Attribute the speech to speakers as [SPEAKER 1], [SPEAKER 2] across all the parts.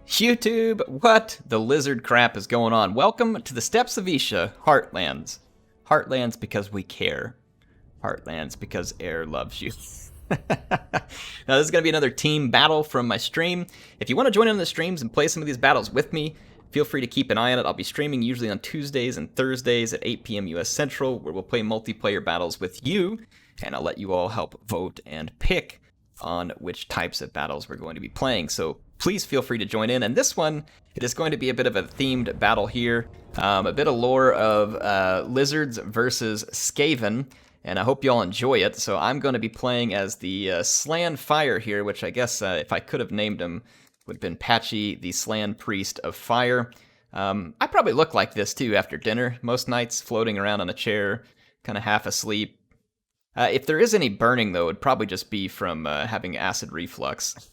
[SPEAKER 1] YouTube, what the lizard crap is going on? Welcome to the Steppes of Isha, Heartlands. Heartlands because we care. Heartlands because air loves you. Now this is going to be another team battle from my stream. If you want to join in on the streams and play some of these battles with me, feel free to keep an eye on it. I'll be streaming usually on Tuesdays and Thursdays at 8 p.m. US Central, where we'll play multiplayer battles with you, and I'll let you all help vote and pick on which types of battles we're going to be playing. So please feel free to join in. And this one, it is going to be a bit of a themed battle here. A bit of lore of lizards versus Skaven, and I hope you all enjoy it. So I'm going to be playing as the Slan Fire here, which I guess if I could have named him, would have been Patchy, the Slan Priest of Fire. I probably look like this too after dinner, most nights, floating around on a chair, kind of half asleep. If there is any burning, though, it'd probably just be from having acid reflux.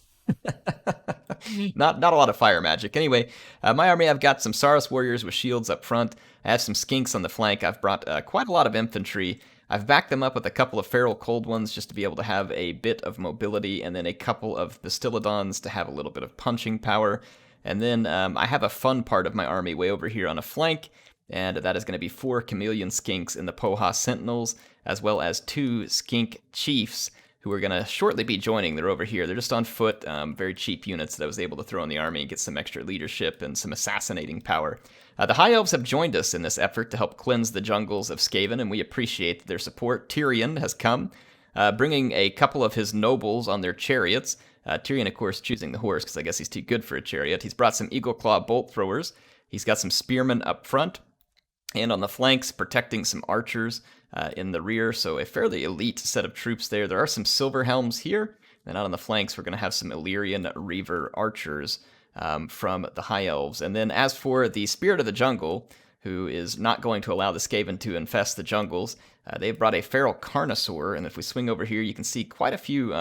[SPEAKER 1] Not a lot of fire magic. Anyway, my army, I've got some Saurus warriors with shields up front. I have some skinks on the flank. I've brought quite a lot of infantry. I've backed them up with a couple of feral cold ones just to be able to have a bit of mobility, and then a couple of Bastillodons to have a little bit of punching power. And then I have a fun part of my army way over here on a flank, and that is going to be 4 chameleon skinks in the Poha Sentinels, as well as 2 skink chiefs who are going to shortly be joining. They're over here. They're just on foot, very cheap units that I was able to throw in the army and get some extra leadership and some assassinating power. The High Elves have joined us in this effort to help cleanse the jungles of Skaven, and we appreciate their support. Tyrion has come, bringing a couple of his nobles on their chariots. Tyrion, of course, choosing the horse because I guess he's too good for a chariot. He's brought some Eagle Claw bolt throwers. He's got some spearmen up front, and on the flanks, protecting some archers in the rear, so a fairly elite set of troops there. There are some silver helms here, and out on the flanks, we're going to have some Illyrian Reaver archers from the High Elves. And then as for the Spirit of the Jungle, who is not going to allow the Skaven to infest the jungles, they've brought a feral Carnosaur, and if we swing over here, you can see quite a few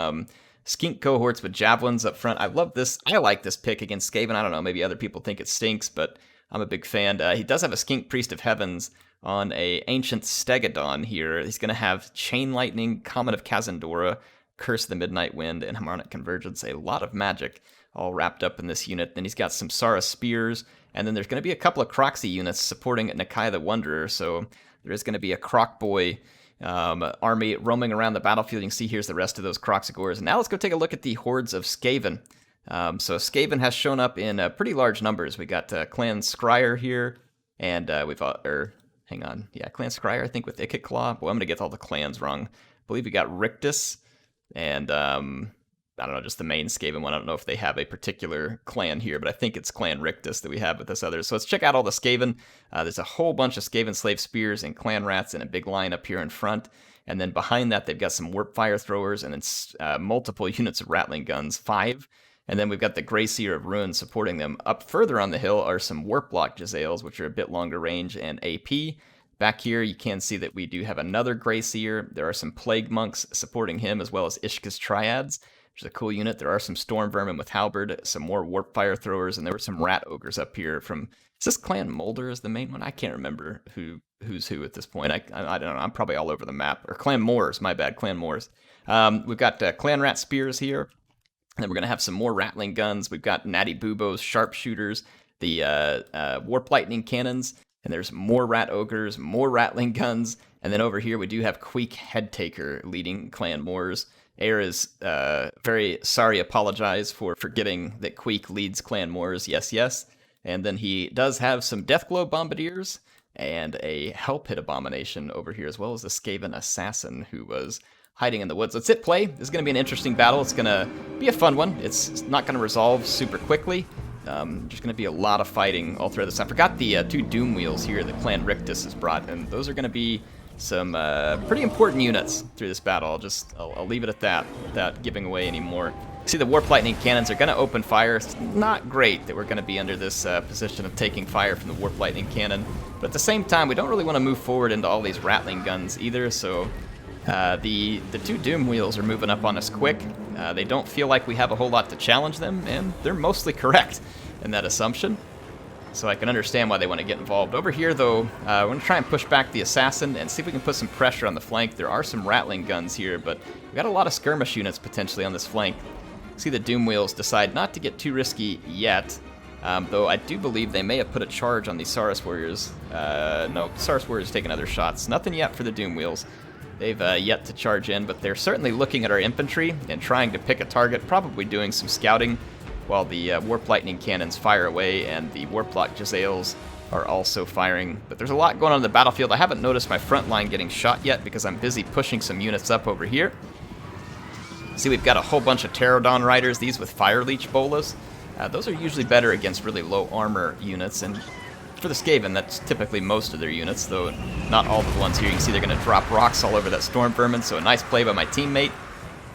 [SPEAKER 1] skink cohorts with javelins up front. I love this. I like this pick against Skaven. I don't know, maybe other people think it stinks, but I'm a big fan. He does have a Skink Priest of Heavens on a Ancient Stegodon here. He's going to have Chain Lightning, Comet of Kazandora, Curse of the Midnight Wind, and Harmonic Convergence. A lot of magic all wrapped up in this unit. Then he's got some Saurus Spears, and then there's going to be a couple of Croxy units supporting Nakai the Wanderer, so there is going to be a Croc Boy army roaming around the battlefield. You can see here's the rest of those Croxigors. And now let's go take a look at the hordes of Skaven. So Skaven has shown up in pretty large numbers. We got Clan Scryer here, and Clan Scryer, I think, with Ikit Claw. Well, I'm going to get all the clans wrong. I believe we got Rictus, and I don't know, just the main Skaven one. I don't know if they have a particular clan here, but I think it's Clan Rictus that we have with this other. So let's check out all the Skaven. There's a whole bunch of Skaven Slave Spears and Clan Rats in a big line up here in front. And then behind that, they've got some Warp Fire Throwers and then multiple units of Rattling Guns, 5. And then we've got the Grey Seer of Ruin supporting them. Up further on the hill are some Warp Block Jezzails, which are a bit longer range and AP. Back here, you can see that we do have another Grey Seer. There are some Plague Monks supporting him, as well as Ishka's Triads, which is a cool unit. There are some Storm Vermin with Halberd, some more Warp Fire Throwers, and there were some Rat Ogres up here from... Is this Clan Molder is the main one? I can't remember who's who at this point. I don't know. I'm probably all over the map. Or Clan Moors, my bad. Clan Moors. We've got Clan Rat Spears here. And then we're going to have some more Rattling Guns. We've got Natty Boobos, Sharpshooters, the Warp Lightning Cannons, and there's more Rat Ogres, more Rattling Guns, and then over here we do have Queek Headtaker leading Clan Moors. Air is very sorry, apologize for forgetting that Queek leads Clan Moors, yes. And then he does have some Deathglow Bombardiers and a Hell Pit Abomination over here, as well as the Skaven Assassin who was hiding in the woods. Let's hit play. This is going to be an interesting battle. It's going to be a fun one. It's not going to resolve super quickly. There's going to be a lot of fighting all throughout this. I forgot the 2 Doom Wheels here that Clan Rictus has brought, and those are going to be some pretty important units through this battle. I'll leave it at that without giving away any more. See, the Warp Lightning Cannons are going to open fire. It's not great that we're going to be under this position of taking fire from the Warp Lightning Cannon, but at the same time, we don't really want to move forward into all these Rattling Guns either, so the 2 Doom Wheels are moving up on us quick. They don't feel like we have a whole lot to challenge them, and they're mostly correct in that assumption. So I can understand why they want to get involved. Over here, though, we're going to try and push back the Assassin and see if we can put some pressure on the flank. There are some Rattling Guns here, but we've got a lot of skirmish units potentially on this flank. See the Doom Wheels decide not to get too risky yet. Though I do believe they may have put a charge on these Saurus Warriors. No, Saurus Warriors taking other shots. Nothing yet for the Doom Wheels. They've yet to charge in, but they're certainly looking at our infantry and trying to pick a target, probably doing some scouting, while the Warp Lightning Cannons fire away and the Warp Lock Jezzails are also firing. But there's a lot going on in the battlefield. I haven't noticed my front line getting shot yet because I'm busy pushing some units up over here. See, we've got a whole bunch of Pterodon Riders, these with Fire Leech Bolas. Those are usually better against really low armor units, and for the Skaven, that's typically most of their units, though not all the ones here. You can see they're going to drop rocks all over that Storm Vermin, so a nice play by my teammate.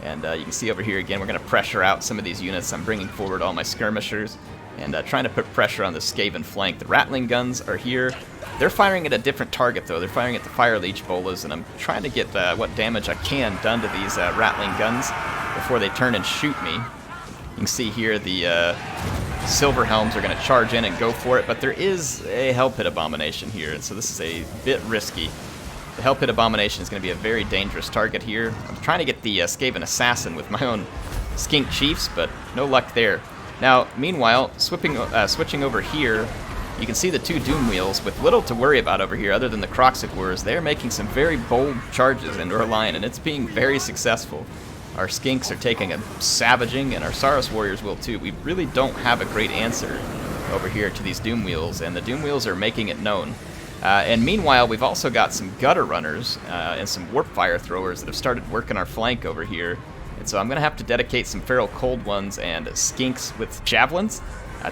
[SPEAKER 1] And you can see over here again, we're going to pressure out some of these units. I'm bringing forward all my skirmishers and trying to put pressure on the Skaven flank. The Rattling Guns are here. They're firing at a different target, though. They're firing at the Fire Leech Bolas, and I'm trying to get what damage I can done to these Rattling Guns before they turn and shoot me. You can see here the Silver Helms are going to charge in and go for it, but there is a Hell Pit Abomination here, and so this is a bit risky. The Hell Pit Abomination is going to be a very dangerous target here. I'm trying to get the Skaven Assassin with my own Skink Chiefs, but no luck there. Now, meanwhile, switching over here, you can see the two Doom Wheels with little to worry about over here other than the Kroxigwars. They're making some very bold charges into our line, and it's being very successful. Our Skinks are taking a savaging, and our Saurus Warriors will too. We really don't have a great answer over here to these Doom Wheels, and the Doom Wheels are making it known. And meanwhile, we've also got some Gutter Runners and some Warp Fire Throwers that have started working our flank over here. And so I'm going to have to dedicate some Feral Cold Ones and Skinks with Javelins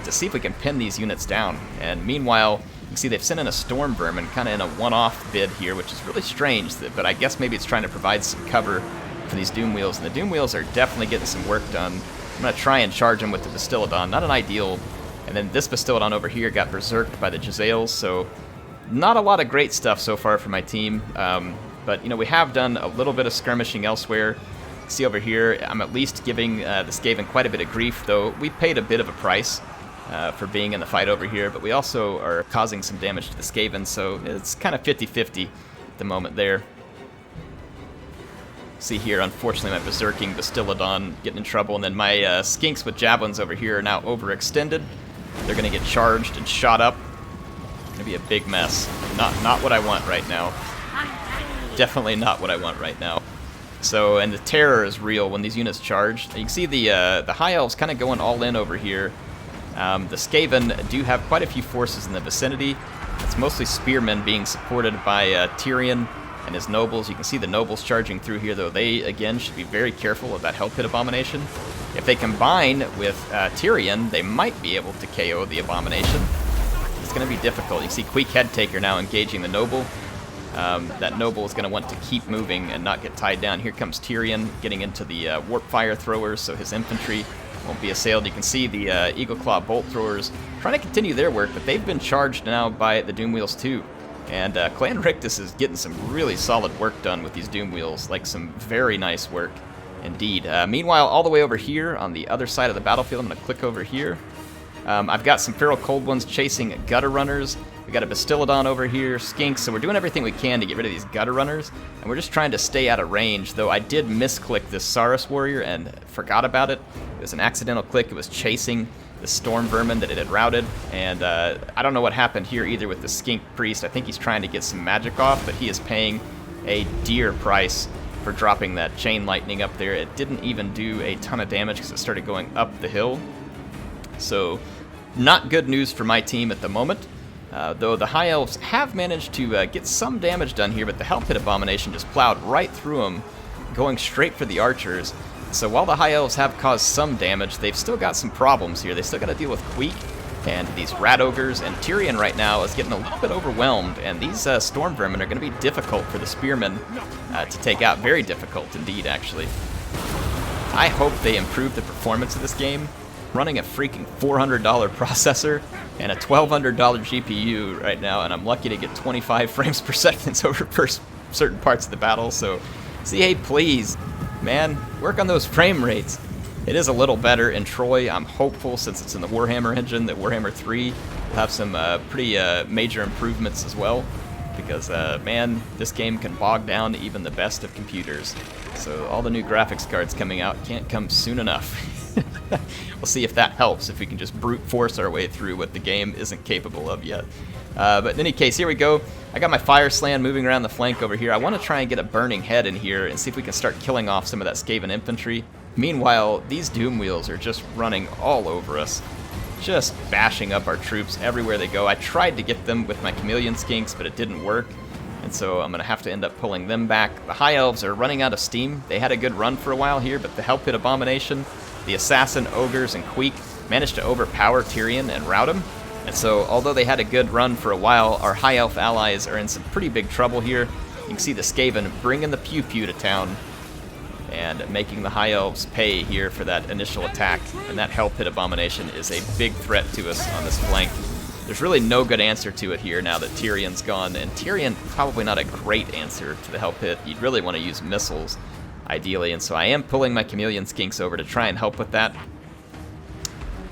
[SPEAKER 1] to see if we can pin these units down. And meanwhile, you can see they've sent in a Storm Vermin kind of in a one-off bid here, which is really strange, but I guess maybe it's trying to provide some cover for these Doom Wheels, and the Doom Wheels are definitely getting some work done. I'm going to try and charge them with the Bastillodon. Not an ideal. And then this Bastillodon over here got berserked by the Jezzails, so not a lot of great stuff so far for my team. But, you know, we have done a little bit of skirmishing elsewhere. See over here, I'm at least giving the Skaven quite a bit of grief, though we paid a bit of a price for being in the fight over here, but we also are causing some damage to the Skaven, so it's kind of 50-50 at the moment there. See here, unfortunately, my Berserking Bastillodon getting in trouble, and then my Skinks with Javelins over here are now overextended. They're going to get charged and shot up. Going to be a big mess. Not what I want right now. Definitely not what I want right now. So, and the terror is real when these units charge. You can see the High Elves kind of going all in over here. The Skaven do have quite a few forces in the vicinity. It's mostly spearmen being supported by Tyrion and his nobles. You can see the nobles charging through here, though they, again, should be very careful of that Hell Pit Abomination. If they combine with Tyrion, they might be able to KO the Abomination. It's going to be difficult. You see Queek Headtaker now engaging the noble. That noble is going to want to keep moving and not get tied down. Here comes Tyrion getting into the Warp Fire Throwers, so his infantry won't be assailed. You can see the Eagle Claw Bolt Throwers trying to continue their work, but they've been charged now by the Doom Wheels too. And Clan Rictus is getting some really solid work done with these Doom Wheels, like some very nice work indeed. Meanwhile, all the way over here on the other side of the battlefield, I'm going to click over here. I've got some Feral Cold Ones chasing Gutter Runners. We got a Bastillodon over here, Skinks, so we're doing everything we can to get rid of these Gutter Runners, and we're just trying to stay out of range, though I did misclick this Saurus Warrior and forgot about it. It was an accidental click. It was chasing the Storm Vermin that it had routed, and I don't know what happened here either with the Skink Priest. I think he's trying to get some magic off, but he is paying a dear price for dropping that Chain Lightning up there. It didn't even do a ton of damage because it started going up the hill. So, not good news for my team at the moment. Though the High Elves have managed to get some damage done here, but the Hell Pit Abomination just plowed right through them, going straight for the archers. So while the High Elves have caused some damage, they've still got some problems here. They still got to deal with Queek and these Rat Ogres, and Tyrion right now is getting a little bit overwhelmed, and these Storm Vermin are going to be difficult for the Spearmen to take out. Very difficult indeed, actually. I hope they improve the performance of this game. Running a freaking $400 processor and a $1,200 GPU right now, and I'm lucky to get 25 frames per second over certain parts of the battle, so CA, please, man, work on those frame rates. It is a little better in Troy. I'm hopeful, since it's in the Warhammer engine, that Warhammer 3 will have some pretty major improvements as well, because, man, this game can bog down even the best of computers. So all the new graphics cards coming out can't come soon enough. We'll see if that helps, if we can just brute force our way through what the game isn't capable of yet. But in any case, here we go. I got my Fire Slan moving around the flank over here. I want to try and get a Burning Head in here and see if we can start killing off some of that Skaven infantry. Meanwhile, these Doom Wheels are just running all over us, just bashing up our troops everywhere they go. I tried to get them with my Chameleon Skinks, but it didn't work, and so I'm going to have to end up pulling them back. The High Elves are running out of steam. They had a good run for a while here, but the Hell Pit Abomination, the Assassin, Ogres, and Queek managed to overpower Tyrion and rout him. And so, although they had a good run for a while, our High Elf allies are in some pretty big trouble here. You can see the Skaven bringing the Pew Pew to town and making the High Elves pay here for that initial attack. And that Hell Pit Abomination is a big threat to us on this flank. There's really no good answer to it here now that Tyrion's gone, and Tyrion probably not a great answer to the Hell Pit. You'd really want to use missiles, ideally, and so I am pulling my Chameleon Skinks over to try and help with that.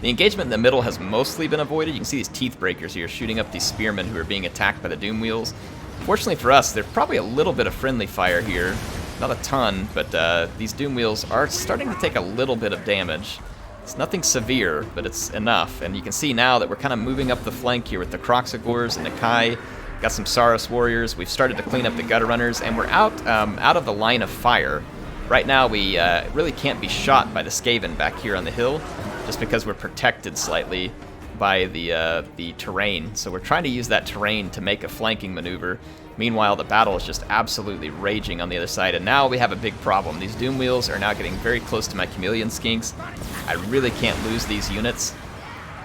[SPEAKER 1] The engagement in the middle has mostly been avoided. You can see these Teeth Breakers here shooting up these Spearmen who are being attacked by the Doom Wheels. Fortunately for us, there's probably a little bit of friendly fire here. Not a ton, but these Doom Wheels are starting to take a little bit of damage. It's nothing severe, but it's enough. And you can see now that we're kind of moving up the flank here with the Kroxigors and the Kai. Got some Saurus Warriors. We've started to clean up the Gutter Runners, and we're out of the line of fire. Right now, we really can't be shot by the Skaven back here on the hill, just because we're protected slightly by the terrain. So we're trying to use that terrain to make a flanking maneuver. Meanwhile, the battle is just absolutely raging on the other side, and now we have a big problem. These Doom Wheels are now getting very close to my Chameleon Skinks. I really can't lose these units,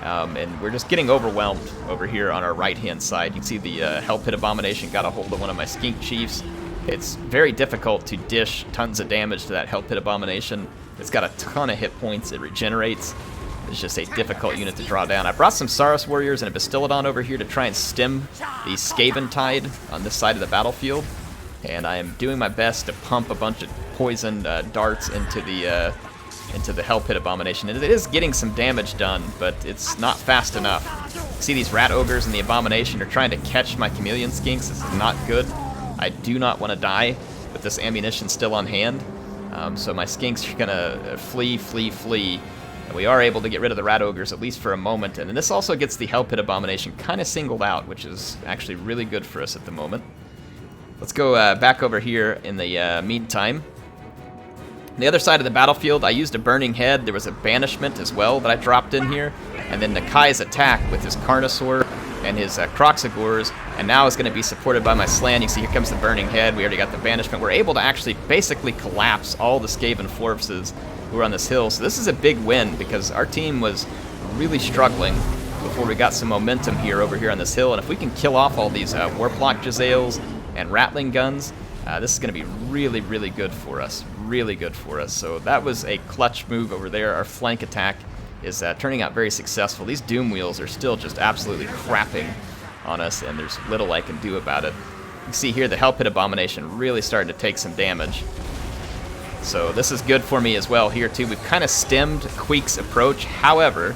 [SPEAKER 1] and we're just getting overwhelmed over here on our right-hand side. You can see the Hell Pit Abomination got a hold of one of my Skink Chiefs. It's very difficult to dish tons of damage to that Hell Pit Abomination. It's got a ton of hit points. It regenerates. It's just a difficult unit to draw down. I brought some Saurus Warriors and a Bastillodon over here to try and stem the Skaven Tide on this side of the battlefield. And I am doing my best to pump a bunch of poisoned darts into the Hell Pit Abomination. And it is getting some damage done, but it's not fast enough. See, these Rat Ogres and the Abomination are trying to catch my Chameleon Skinks. This is not good. I do not want to die with this ammunition still on hand. So my Skinks are going to flee. And we are able to get rid of the Rat Ogres, at least for a moment. And then this also gets the Hell Pit Abomination kind of singled out, which is actually really good for us at the moment. Let's go back over here in the meantime. On the other side of the battlefield, I used a Burning Head. There was a Banishment as well that I dropped in here. And then Nakai's attack with his Carnosaur and his Kroxigors, and now is going to be supported by my Slan. You see, here comes the Burning Head. We already got the Banishment. We're able to actually basically collapse all the Skaven forces who are on this hill. So this is a big win because our team was really struggling before we got some momentum here over here on this hill. And if we can kill off all these Warplock Jezzails and Rattling Guns, this is going to be really, really good for us. Really good for us. So that was a clutch move over there. Our flank attack is turning out very successful. These Doom Wheels are still just absolutely crapping on us, and there's little I can do about it. You can see here the Hell Pit Abomination really starting to take some damage. So this is good for me as well here too. We've kind of stemmed Queek's approach. However,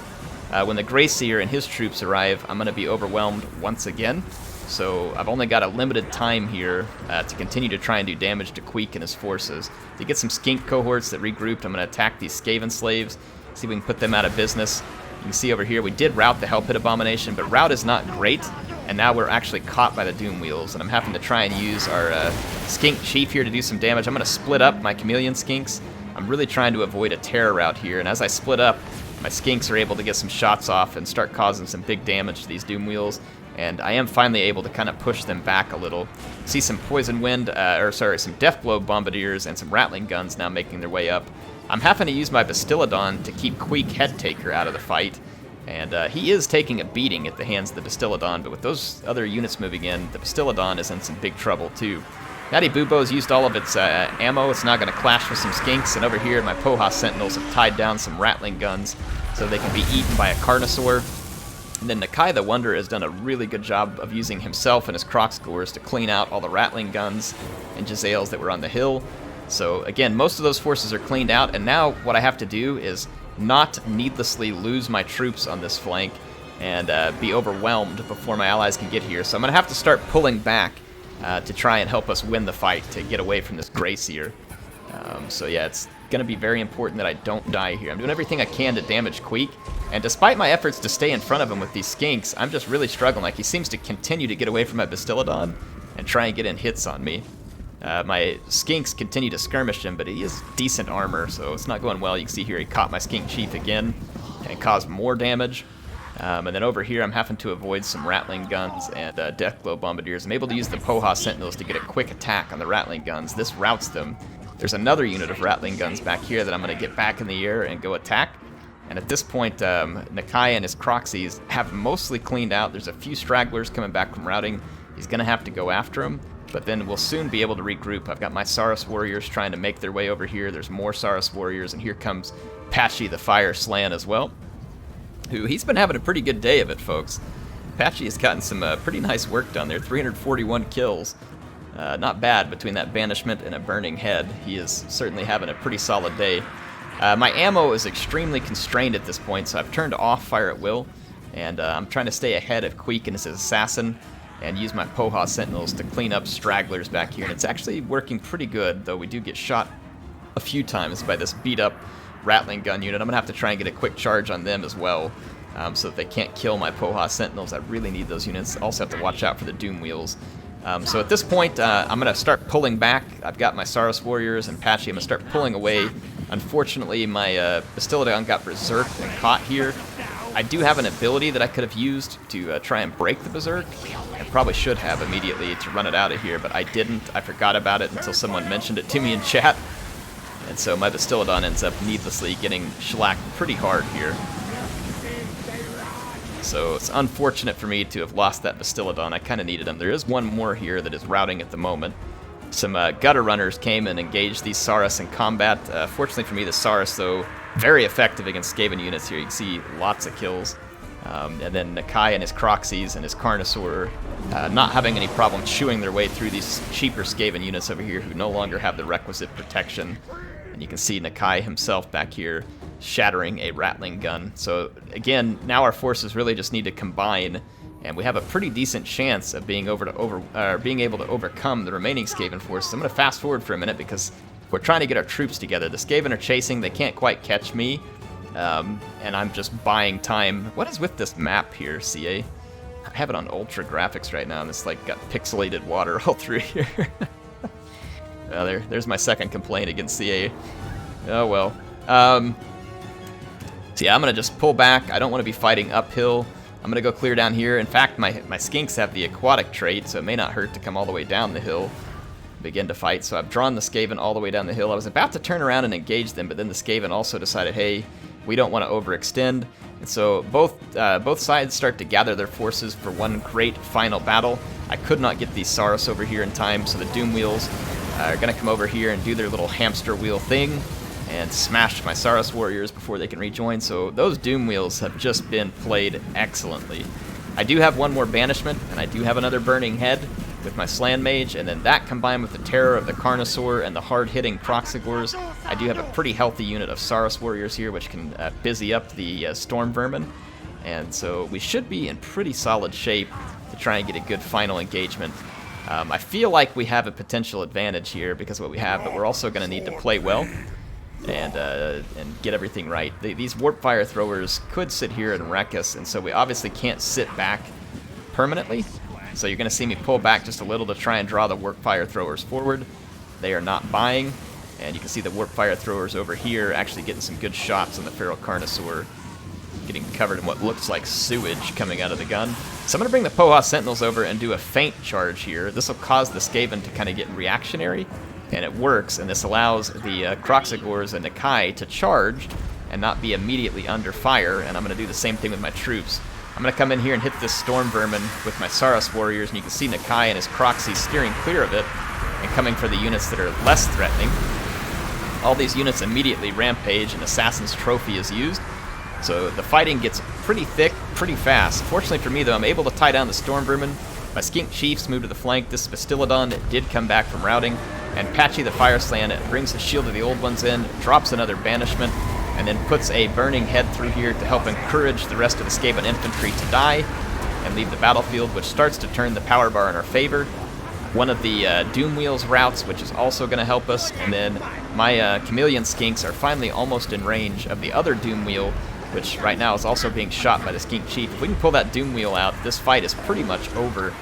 [SPEAKER 1] when the Greyseer and his troops arrive, I'm going to be overwhelmed once again. So I've only got a limited time here to continue to try and do damage to Queek and his forces. To get some Skink cohorts that regrouped, I'm going to attack these Skaven slaves, see if we can put them out of business. You can see over here we did rout the Hell Pit Abomination, but rout is not great, and now we're actually caught by the Doom Wheels, and I'm having to try and use our Skink Chief here to do some damage. I'm going to split up my Chameleon Skinks. I'm really trying to avoid a terror rout here, and as I split up, my Skinks are able to get some shots off and start causing some big damage to these Doom Wheels, and I am finally able to kind of push them back a little. See some Poison Wind, some Deathblow Bombardiers and some Rattling Guns now making their way up. I'm having to use my Bastillodon to keep Queek Headtaker out of the fight, and he is taking a beating at the hands of the Bastillodon, but with those other units moving in, the Bastillodon is in some big trouble too. Natty Bubo's used all of its ammo. It's now going to clash with some Skinks, and over here my Poha Sentinels have tied down some Rattling Guns so they can be eaten by a Carnosaur. And then Nakai the Wonder has done a really good job of using himself and his Kroxigors to clean out all the Rattling Guns and Jezzails that were on the hill. So again, most of those forces are cleaned out, and now what I have to do is not needlessly lose my troops on this flank and be overwhelmed before my allies can get here. So I'm going to have to start pulling back to try and help us win the fight to get away from this Greyseer. So yeah, it's going to be very important that I don't die here. I'm doing everything I can to damage Queek, and despite my efforts to stay in front of him with these skinks, I'm just really struggling. Like, he seems to continue to get away from my Bastiladon and try and get in hits on me. My skinks continue to skirmish him, but he has decent armor, so it's not going well. You can see here he caught my skink chief again and caused more damage. And then over here, I'm having to avoid some Rattling guns and Deathglow Bombardiers. I'm able to use the Poha Sentinels to get a quick attack on the Rattling guns. This routes them. There's another unit of Rattling guns back here that I'm going to get back in the air and go attack. And at this point, Nakai and his Croxies have mostly cleaned out. There's a few stragglers coming back from routing. He's going to have to go after them, but then we'll soon be able to regroup. I've got my Saurus Warriors trying to make their way over here. There's more Saurus Warriors, and here comes Patchy the Fire Slan as well. He's been having a pretty good day of it, folks. Patchy has gotten some pretty nice work done there. 341 kills. Not bad between that banishment and a burning head. He is certainly having a pretty solid day. My ammo is extremely constrained at this point, so I've turned off Fire at Will, and I'm trying to stay ahead of Queek and his assassin and use my Poha Sentinels to clean up stragglers back here. And it's actually working pretty good, though we do get shot a few times by this beat-up Rattling gun unit. I'm going to have to try and get a quick charge on them as well, so that they can't kill my Poha Sentinels. I really need those units. Also have to watch out for the Doom Wheels. So at this point, I'm going to start pulling back. I've got my Saurus Warriors and Patchy. I'm going to start pulling away. Unfortunately, my Bastiladon got berserked and caught here. I do have an ability that I could have used to try and break the Berserk. I probably should have immediately to run it out of here, but I didn't. I forgot about it until someone mentioned it to me in chat. And so my Bastiladon ends up needlessly getting shellacked pretty hard here. So it's unfortunate for me to have lost that Bastiladon. I kind of needed him. There is one more here that is routing at the moment. Some gutter runners came and engaged these Saurus in combat. Fortunately for me, the Saurus, though, very effective against Skaven units here. You can see lots of kills. And then Nakai and his Croxies and his Carnosaur not having any problem chewing their way through these cheaper Skaven units over here who no longer have the requisite protection. And you can see Nakai himself back here shattering a Rattling gun. So again, now our forces really just need to combine, and we have a pretty decent chance of being able to overcome the remaining Skaven forces. I'm going to fast forward for a minute because we're trying to get our troops together. The Skaven are chasing. They can't quite catch me, and I'm just buying time. What is with this map here, CA? I have it on ultra graphics right now, and it's like got pixelated water all through here. Well, there's my second complaint against CA. Oh well. So yeah, I'm going to just pull back. I don't want to be fighting uphill. I'm going to go clear down here. In fact, my skinks have the aquatic trait, so it may not hurt to come all the way down the hill, begin to fight. So I've drawn the Skaven all the way down the hill. I was about to turn around and engage them, but then the Skaven also decided, hey, we don't want to overextend. And so both sides start to gather their forces for one great final battle. I could not get these Saurus over here in time, so the Doom Wheels are going to come over here and do their little hamster wheel thing and smash my Saurus Warriors before they can rejoin. So those Doom Wheels have just been played excellently. I do have one more Banishment, and I do have another Burning Head with my Slan Mage, and then that combined with the terror of the Carnosaur and the hard-hitting Proxigors, I do have a pretty healthy unit of Saurus Warriors here, which can busy up the Storm Vermin. And so we should be in pretty solid shape to try and get a good final engagement. I feel like we have a potential advantage here because of what we have, but we're also going to need to play well and get everything right. These Warp Fire Throwers could sit here and wreck us, and so we obviously can't sit back permanently. So you're going to see me pull back just a little to try and draw the Warp Fire Throwers forward. They are not buying, and you can see the Warp Fire Throwers over here actually getting some good shots on the Feral Carnosaur, getting covered in what looks like sewage coming out of the gun. So I'm going to bring the Poha Sentinels over and do a feint charge here. This will cause the Skaven to kind of get reactionary, and it works, and this allows the Croxigors and Nakai to charge and not be immediately under fire, and I'm going to do the same thing with my troops. I'm going to come in here and hit this Storm Vermin with my Saurus Warriors, and you can see Nakai and his Croxy steering clear of it and coming for the units that are less threatening. All these units immediately rampage, and Assassin's Trophy is used. So the fighting gets pretty thick, pretty fast. Fortunately for me, though, I'm able to tie down the Storm Vermin. My Skink Chiefs move to the flank. This Bastiladon did come back from routing, and Patchy the Fire Slan brings the Shield of the Old Ones in, drops another Banishment, and then puts a Burning Head through here to help encourage the rest of the Skaven infantry to die and leave the battlefield, which starts to turn the power bar in our favor. one of the Doom Wheels routes, which is also going to help us. And then my Chameleon Skinks are finally almost in range of the other Doom Wheel, which right now is also being shot by the Skink Chief. If we can pull that Doom Wheel out, this fight is pretty much over,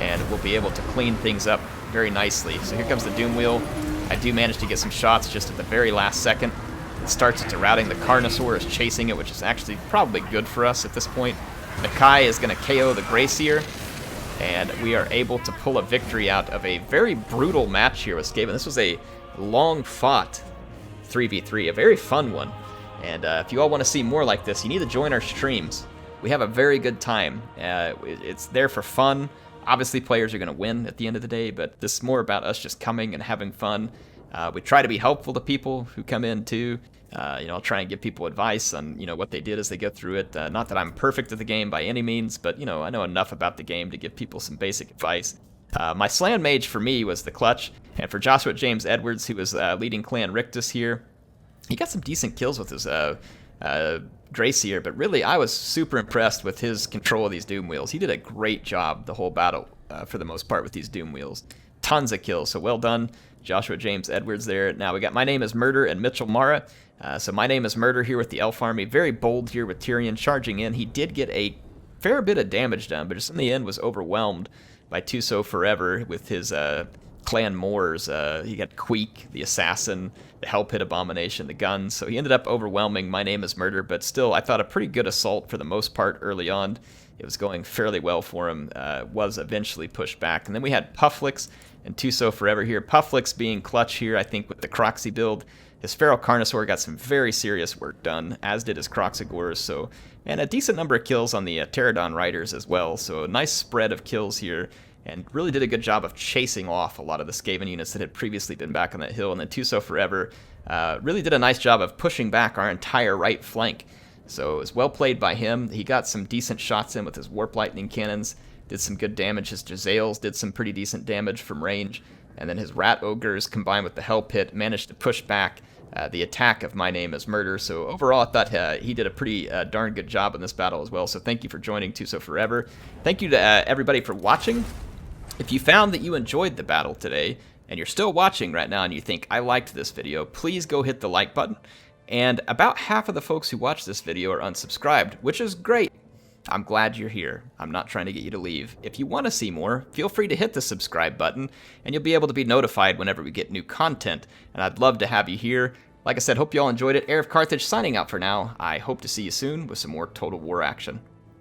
[SPEAKER 1] and we'll be able to clean things up very nicely. So here comes the Doom Wheel. I do manage to get some shots just at the very last second. It starts its routing. The Carnosaur is chasing it, which is actually probably good for us at this point. Nakai is going to KO the Gracier, and we are able to pull a victory out of a very brutal match here with Skaven. This was a long-fought 3v3, a very fun one. And if you all want to see more like this, you need to join our streams. We have a very good time. It's there for fun. Obviously, players are going to win at the end of the day, but this is more about us just coming and having fun. We try to be helpful to people who come in, too. I'll try and give people advice on, what they did as they go through it. Not that I'm perfect at the game by any means, but, I know enough about the game to give people some basic advice. My Slan Mage, for me, was the clutch. And for Joshua James Edwards, who was leading Clan Rictus here, he got some decent kills with his Gracier, but really I was super impressed with his control of these Doom Wheels. He did a great job the whole battle for the most part with these Doom Wheels. Tons of kills, so well done, Joshua James Edwards there. Now we got My Name is Murder and Mitchell Mara. So My Name is Murder here with the Elf Army. Very bold here with Tyrion charging in. He did get a fair bit of damage done, but just in the end was overwhelmed by Tuso Forever with his Clan Moors. He got Queek, the Assassin, the Hell Pit Abomination, the guns. So he ended up overwhelming My Name is Murder, but still, I thought a pretty good assault for the most part early on. It was going fairly well for him. Was eventually pushed back. And then we had Pufflix and Tuso Forever here. Pufflix being clutch here, I think, with the Croxy build. His Feral Carnosaur got some very serious work done, as did his Croxagores. So, and a decent number of kills on the Pterodon Riders as well. So a nice spread of kills here. And really did a good job of chasing off a lot of the Skaven units that had previously been back on that hill. And then Tuso Forever really did a nice job of pushing back our entire right flank. So it was well played by him. He got some decent shots in with his Warp Lightning cannons, did some good damage. His Jezzails did some pretty decent damage from range. And then his Rat Ogres, combined with the Hell Pit, managed to push back the attack of My Name is Murder. So overall, I thought he did a pretty darn good job in this battle as well. So thank you for joining Tuso Forever. Thank you to everybody for watching. If you found that you enjoyed the battle today, and you're still watching right now and you think, I liked this video, please go hit the like button. And about half of the folks who watch this video are unsubscribed, which is great. I'm glad you're here. I'm not trying to get you to leave. If you want to see more, feel free to hit the subscribe button, and you'll be able to be notified whenever we get new content. And I'd love to have you here. Like I said, hope you all enjoyed it. HeirofCarthage signing out for now. I hope to see you soon with some more Total War action.